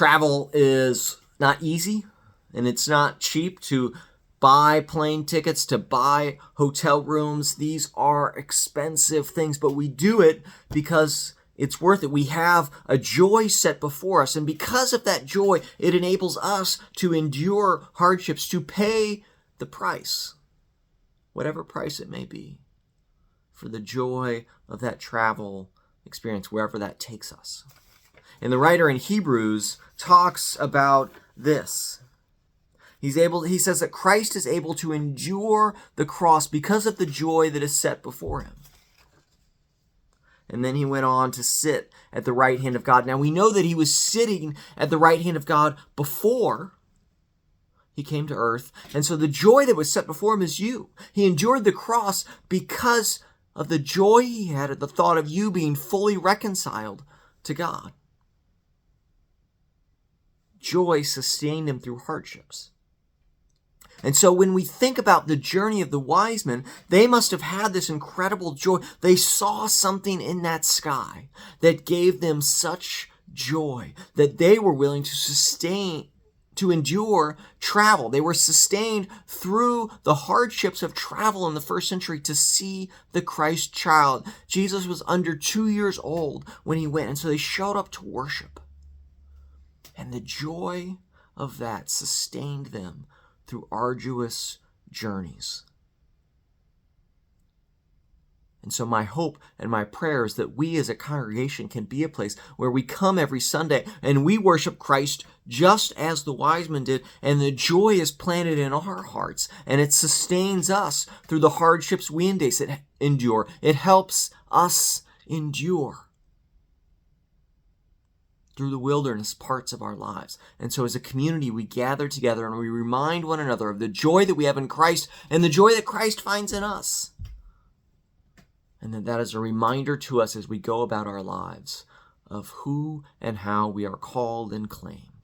Travel is not easy, and it's not cheap to buy plane tickets, to buy hotel rooms. These are expensive things, but we do it because it's worth it. We have a joy set before us, and because of that joy, it enables us to endure hardships, to pay the price, whatever price it may be, for the joy of that travel experience, wherever that takes us. And the writer in Hebrews talks about this. He says that Christ is able to endure the cross because of the joy that is set before him. And then he went on to sit at the right hand of God. Now we know that he was sitting at the right hand of God before he came to earth. And so the joy that was set before him is you. He endured the cross because of the joy he had at the thought of you being fully reconciled to God. Joy sustained him through hardships. And so when we think about the journey of the wise men, they must have had this incredible joy. They saw something in that sky that gave them such joy that they were willing to endure travel. They were sustained through the hardships of travel in the first century to see the Christ child. Jesus was under 2 years old when he went, and so they showed up to worship. And the joy of that sustained them through arduous journeys. And so my hope and my prayer is that we as a congregation can be a place where we come every Sunday and we worship Christ just as the wise men did, and the joy is planted in our hearts, and it sustains us through the hardships we endure. It helps us endure through the wilderness parts of our lives. And so as a community, we gather together and we remind one another of the joy that we have in Christ and the joy that Christ finds in us. And that is a reminder to us as we go about our lives of who and how we are called and claimed.